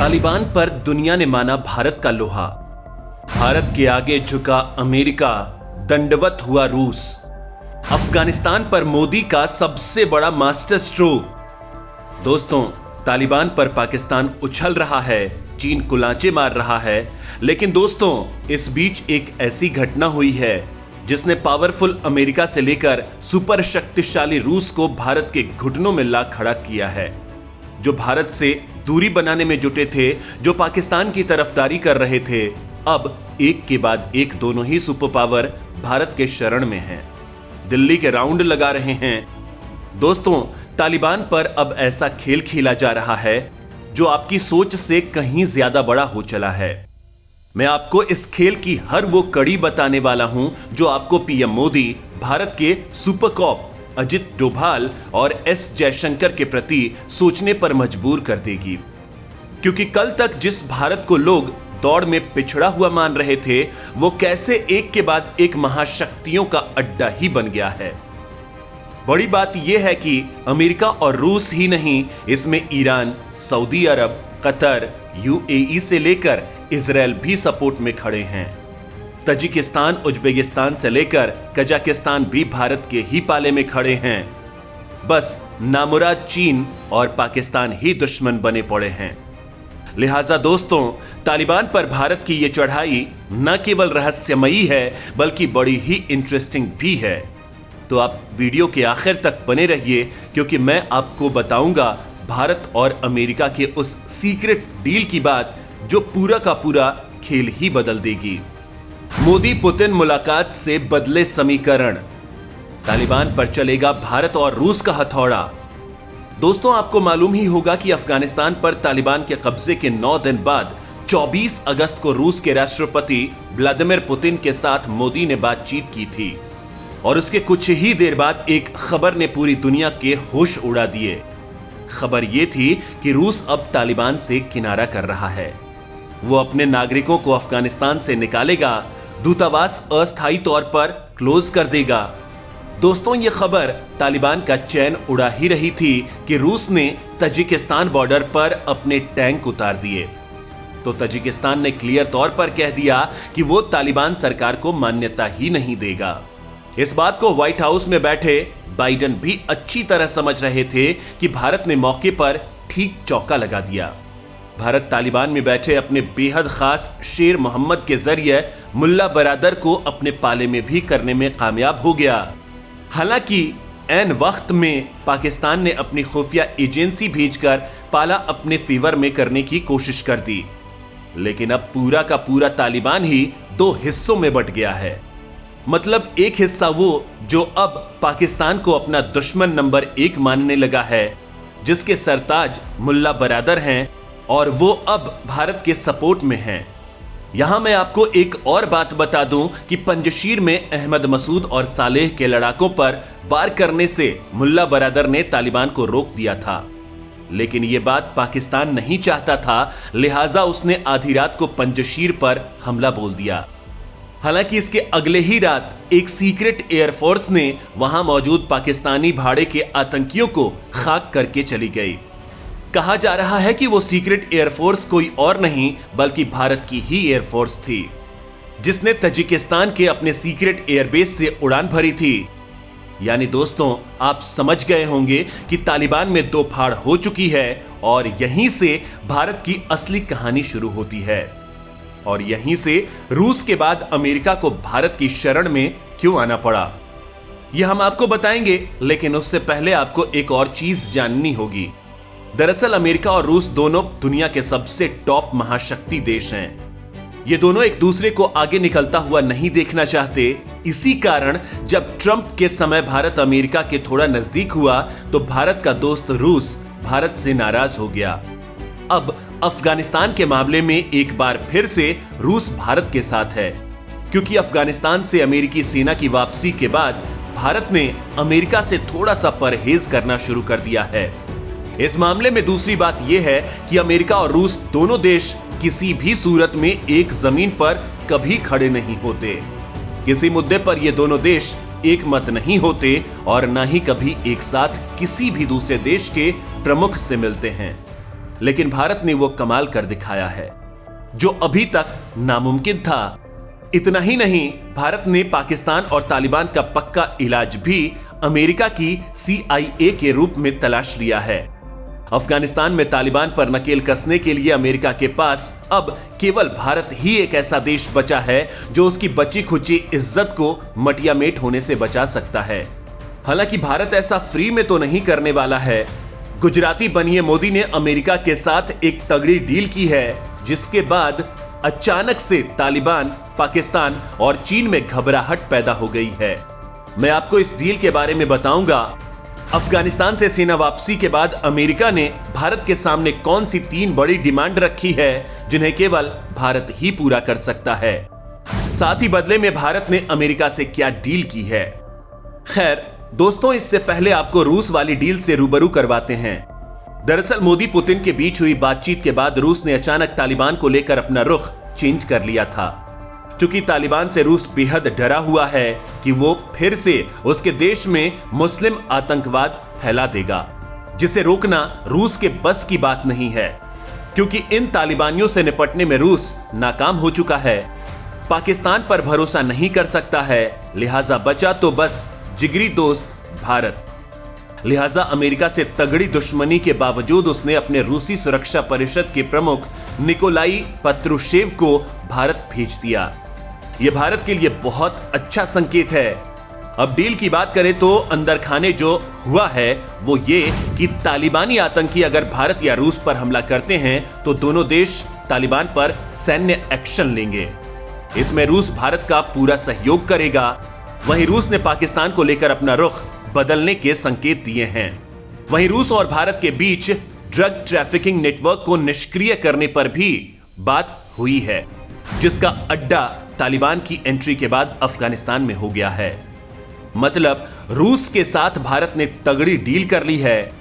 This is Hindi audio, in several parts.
तालिबान पर दुनिया ने माना भारत का लोहा। भारत के आगे झुका अमेरिका, दंडवत हुआ रूस। अफगानिस्तान पर मोदी का सबसे बड़ा मास्टर स्ट्रोक। दोस्तों, तालिबान पर पाकिस्तान उछल रहा है, चीन कुलांचे मार रहा है, लेकिन दोस्तों इस बीच एक ऐसी घटना हुई है जिसने पावरफुल अमेरिका से लेकर सुपर शक्तिशाली रूस को भारत के घुटनों में ला खड़ा किया है। जो भारत से दूरी बनाने में जुटे थे, जो पाकिस्तान की तरफदारी कर रहे थे, अब एक के बाद एक दोनों ही सुपर पावर भारत के शरण में हैं, दिल्ली के राउंड लगा रहे हैं। दोस्तों, तालिबान पर अब ऐसा खेल खेला जा रहा है जो आपकी सोच से कहीं ज्यादा बड़ा हो चला है। मैं आपको इस खेल की हर वो कड़ी बताने वाला हूं जो आपको पीएम मोदी, भारत के सुपर कॉप अजित डोभाल और एस जयशंकर के प्रति सोचने पर मजबूर कर देगी। क्योंकि कल तक जिस भारत को लोग दौड़ में पिछड़ा हुआ मान रहे थे, वो कैसे एक के बाद एक महाशक्तियों का अड्डा ही बन गया है। बड़ी बात यह है कि अमेरिका और रूस ही नहीं, इसमें ईरान, सऊदी अरब, कतर, यूएई से लेकर इजराइल भी सपोर्ट में खड़े हैं। तजिकिस्तान, उज्बेकिस्तान से लेकर कजाकिस्तान भी भारत के ही पाले में खड़े हैं। बस नामुराद चीन और पाकिस्तान ही दुश्मन बने पड़े हैं। लिहाजा दोस्तों, तालिबान पर भारत की ये चढ़ाई न केवल रहस्यमयी है बल्कि बड़ी ही इंटरेस्टिंग भी है। तो आप वीडियो के आखिर तक बने रहिए, क्योंकि मैं आपको बताऊंगा भारत और अमेरिका के उस सीक्रेट डील की बात जो पूरा का पूरा खेल ही बदल देगी। मोदी पुतिन मुलाकात से बदले समीकरण, तालिबान पर चलेगा भारत और रूस का हथौड़ा। दोस्तों, आपको मालूम ही होगा कि अफगानिस्तान पर तालिबान के कब्जे के 9 दिन बाद 24 अगस्त को रूस के राष्ट्रपति व्लादिमीर पुतिन के साथ मोदी ने बातचीत की थी और उसके कुछ ही देर बाद एक खबर ने पूरी दुनिया के होश उड़ा दिए। खबर यह थी कि रूस अब तालिबान से किनारा कर रहा है। वो अपने नागरिकों को अफगानिस्तान से निकालेगा, दूतावास अस्थायी तौर पर क्लोज कर देगा। दोस्तों, ये खबर तालिबान का चैन उड़ा ही रही थी कि रूस ने तजिकिस्तान बॉर्डर पर अपने टैंक उतार दिए। तो तजिकिस्तान ने क्लियर तौर पर कह दिया कि वो तालिबान सरकार को मान्यता ही नहीं देगा। इस बात को व्हाइट हाउस में बैठे बाइडेन भी अच्छी तरह समझ रहे थे कि भारत ने मौके पर ठीक चौका लगा दिया। भारत तालिबान में बैठे अपने बेहद खास शेर मोहम्मद के जरिए मुल्ला बरादर को अपने पाले में भी करने में कामयाब हो गया। हालांकि ऐन वक्त में पाकिस्तान ने अपनी खुफिया एजेंसी भेजकर पाला अपने फेवर में करने की कोशिश कर दी, लेकिन अब पूरा का पूरा तालिबान ही 2 हिस्सों में बंट गया है। मतलब एक हिस्सा वो जो अब पाकिस्तान को अपना दुश्मन नंबर 1 मानने लगा है, जिसके सरताज मुल्ला बरादर हैं, और वो अब भारत के सपोर्ट में हैं। यहां मैं आपको एक और बात बता दूं कि पंजशीर में अहमद मसूद और सालेह के लड़ाकों पर वार करने से मुल्ला बरादर ने तालिबान को रोक दिया था, लेकिन यह बात पाकिस्तान नहीं चाहता था, लिहाजा उसने आधी रात को पंजशीर पर हमला बोल दिया। हालांकि इसके अगले ही रात एक सीक्रेट एयरफोर्स ने वहां मौजूद पाकिस्तानी भाड़े के आतंकियों को खाक करके चली गई। कहा जा रहा है कि वो सीक्रेट एयरफोर्स कोई और नहीं बल्कि भारत की ही एयरफोर्स थी, जिसने तजिकिस्तान के अपने सीक्रेट एयरबेस से उड़ान भरी थी। यानी दोस्तों, आप समझ गए होंगे कि तालिबान में 2 फाड़ हो चुकी है और यहीं से भारत की असली कहानी शुरू होती है। और यहीं से रूस के बाद अमेरिका को भारत की शरण में क्यों आना पड़ा, यह हम आपको बताएंगे, लेकिन उससे पहले आपको एक और चीज जाननी होगी। दरअसल अमेरिका और रूस दोनों दुनिया के सबसे टॉप महाशक्ति देश हैं। ये दोनों एक दूसरे को आगे निकलता हुआ नहीं देखना चाहते। इसी कारण जब ट्रंप के समय भारत अमेरिका के थोड़ा नजदीक हुआ तो भारत का दोस्त रूस भारत से नाराज हो गया। अब अफगानिस्तान के मामले में एक बार फिर से रूस भारत के साथ है, क्योंकि अफगानिस्तान से अमेरिकी सेना की वापसी के बाद भारत ने अमेरिका से थोड़ा सा परहेज करना शुरू कर दिया है। इस मामले में दूसरी बात यह है कि अमेरिका और रूस दोनों देश किसी भी सूरत में एक जमीन पर कभी खड़े नहीं होते। किसी मुद्दे पर ये दोनों देश एक मत नहीं होते और ना ही कभी एक साथ किसी भी दूसरे देश के प्रमुख से मिलते हैं। लेकिन भारत ने वो कमाल कर दिखाया है जो अभी तक नामुमकिन था। इतना ही नहीं, भारत ने पाकिस्तान और तालिबान का पक्का इलाज भी अमेरिका की CIA के रूप में तलाश लिया है। अफगानिस्तान में तालिबान पर नकेल कसने के लिए अमेरिका के पास अब केवल भारत ही एक ऐसा देश बचा है जो उसकी बची खुची इज्जत को मटियामेट होने से बचा सकता है। हालांकि भारत ऐसा फ्री में तो नहीं करने वाला है। गुजराती बनिए मोदी ने अमेरिका के साथ एक तगड़ी डील की है, जिसके बाद अचानक से तालिबान, पाकिस्तान और चीन में घबराहट पैदा हो गई है। मैं आपको इस डील के बारे में बताऊंगा। अफगानिस्तान से सेना वापसी के बाद अमेरिका ने भारत के सामने कौन सी 3 बड़ी डिमांड रखी है जिन्हें केवल भारत ही पूरा कर सकता है। साथ ही बदले में भारत ने अमेरिका से क्या डील की है। खैर दोस्तों, इससे पहले आपको रूस वाली डील से रूबरू करवाते हैं। दरअसल मोदी पुतिन के बीच हुई बातचीत के बाद रूस ने अचानक तालिबान को लेकर अपना रुख चेंज कर लिया था। क्योंकि तालिबान से रूस बेहद डरा हुआ है कि वो फिर से उसके देश में मुस्लिम आतंकवाद फैला देगा, जिसे रोकना रूस के बस की बात नहीं है। क्योंकि इन तालिबानियों से निपटने में रूस नाकाम हो चुका है, पाकिस्तान पर भरोसा नहीं कर सकता है, लिहाजा बचा तो बस जिगरी दोस्त भारत। लिहाजा अमेरिका से तगड़ी दुश्मनी के बावजूद उसने अपने रूसी सुरक्षा परिषद के प्रमुख निकोलाई पत्रुशेव को भारत भेज दिया। यह भारत के लिए बहुत अच्छा संकेत है। अब डील की बात करें तो अंदर खाने जो हुआ है वो ये कि तालिबानी आतंकी अगर भारत या रूस पर हमला करते हैं तो दोनों देश तालिबान पर सैन्य एक्शन लेंगे। इसमें रूस भारत का पूरा सहयोग करेगा। वहीं रूस ने पाकिस्तान को लेकर अपना रुख बदलने के संकेत दिए हैं। वहीं रूस और भारत के बीच ड्रग ट्रैफिकिंग नेटवर्क को निष्क्रिय करने पर भी बात हुई है, जिसका अड्डा तालिबान की एंट्री के बाद अफगानिस्तान में हो गया है। मतलब रूस के साथ भारत ने तगड़ी डील कर ली है।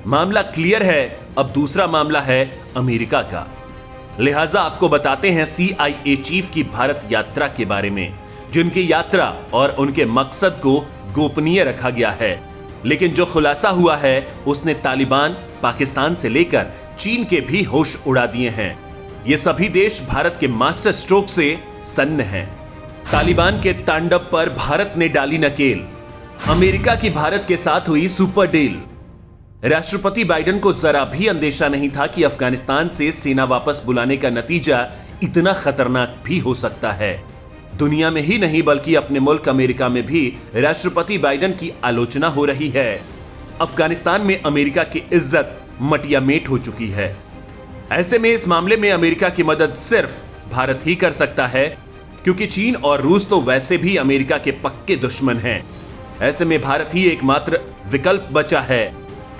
मामला क्लियर है। अब दूसरा मामला है अमेरिका का। लिहाजा आपको बताते हैं CIA चीफ की भारत यात्रा के बारे में, जिनकी यात्रा और उनके मकसद को गोपनीय रखा गया है। लेकिन जो खुलासा हुआ है उसने तालिबान, पाकिस्तान से लेकर चीन के भी होश उड़ा दिए हैं। ये सभी देश भारत के मास्टर स्ट्रोक से सन्न हैं। तालिबान के तांडव पर भारत ने डाली नकेल। अमेरिका की भारत के साथ हुई सुपर डील। राष्ट्रपति बाइडेन को जरा भी अंदेशा नहीं था कि अफगानिस्तान से सेना वापस बुलाने का नतीजा इतना खतरनाक भी हो सकता है। दुनिया में ही नहीं बल्कि अपने मुल्क अमेरिका में भी राष्ट्रपति बाइडेन की आलोचना हो रही है। अफगानिस्तान में अमेरिका की इज्जत मटियामेट हो चुकी है। ऐसे में इस मामले में अमेरिका की मदद सिर्फ भारत ही कर सकता है, क्योंकि चीन और रूस तो वैसे भी अमेरिका के पक्के दुश्मन हैं। ऐसे में भारत ही एकमात्र विकल्प बचा है।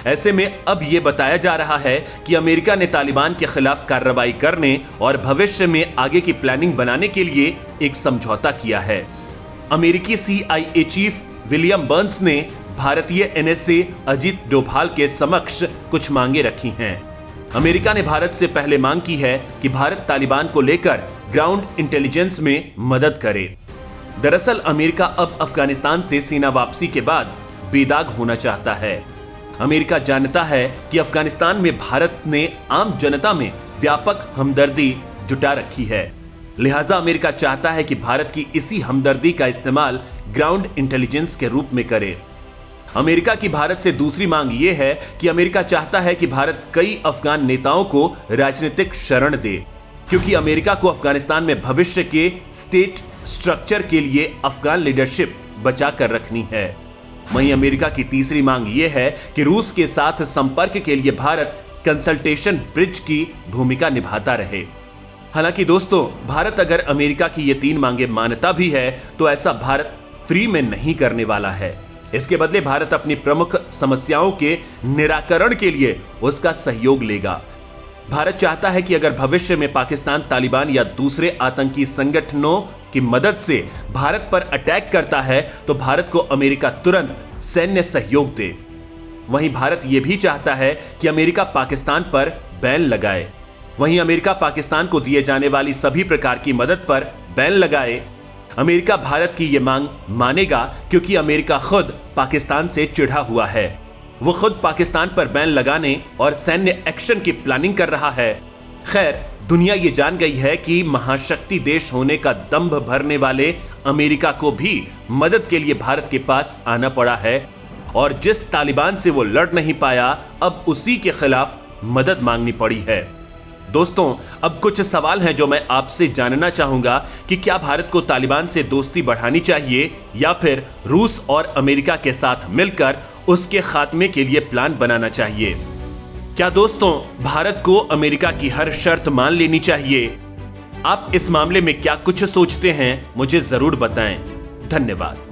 ऐसे में अब यह बताया जा रहा है कि अमेरिका ने तालिबान के खिलाफ कार्रवाई करने और भविष्य में आगे की प्लानिंग बनाने के लिए एक समझौता किया है। अमेरिकी CIA चीफ विलियम बर्न्स ने भारतीय NSA अजीत डोभाल के समक्ष कुछ मांगे रखी हैं। अमेरिका ने भारत से पहले मांग की है कि भारत तालिबान को लेकर ग्राउंड इंटेलिजेंस में मदद करे। दरअसल अमेरिका अब अफगानिस्तान से सेना वापसी के बाद बेदाग होना चाहता है। अमेरिका जानता है कि अफगानिस्तान में भारत ने आम जनता में व्यापक हमदर्दी जुटा रखी है। लिहाजा अमेरिका चाहता है कि भारत की इसी हमदर्दी का इस्तेमाल ग्राउंड इंटेलिजेंस के रूप में करे। अमेरिका की भारत से दूसरी मांग यह है कि अमेरिका चाहता है कि भारत कई अफगान नेताओं को राजनीतिक शरण दे, क्योंकि अमेरिका को अफगानिस्तान में भविष्य के स्टेट स्ट्रक्चर के लिए अफगान लीडरशिप बचा कर रखनी है। वहीं अमेरिका की तीसरी मांग यह है कि रूस के साथ संपर्क के लिए भारत कंसल्टेशन ब्रिज की भूमिका निभाता रहे। हालांकि दोस्तों, भारत अगर अमेरिका की ये 3 मांगे मानता भी है तो ऐसा भारत फ्री में नहीं करने वाला है। इसके बदले भारत अपनी प्रमुख समस्याओं के निराकरण के लिए उसका सहयोग लेगा। भारत चाहता है कि अगर भविष्य में पाकिस्तान तालिबान या दूसरे आतंकी संगठनों की मदद से भारत पर अटैक करता है तो भारत को अमेरिका तुरंत सैन्य सहयोग दे। वहीं भारत यह भी चाहता है कि अमेरिका पाकिस्तान पर बैन लगाए। वहीं अमेरिका पाकिस्तान को दिए जाने वाली सभी प्रकार की मदद पर बैन लगाए। अमेरिका भारत की यह मांग मानेगा क्योंकि अमेरिका खुद पाकिस्तान से चिढ़ा हुआ है। वो खुद पाकिस्तान पर बैन लगाने और सैन्य एक्शन की प्लानिंग कर रहा है। खैर, दुनिया ये जान गई है कि महाशक्ति देश होने का दंभ भरने वाले अमेरिका को भी मदद के लिए भारत के पास आना पड़ा है और जिस तालिबान से वो लड़ नहीं पाया, अब उसी के खिलाफ मदद मांगनी पड़ी है। दोस्तों, अब कुछ सवाल हैं जो मैं आपसे जानना चाहूंगा कि क्या भारत को तालिबान से दोस्ती बढ़ानी चाहिए या फिर रूस और अमेरिका के साथ मिलकर उसके खात्मे के लिए प्लान बनाना चाहिए। क्या दोस्तों, भारत को अमेरिका की हर शर्त मान लेनी चाहिए? आप इस मामले में क्या कुछ सोचते हैं, मुझे जरूर बताएं। धन्यवाद।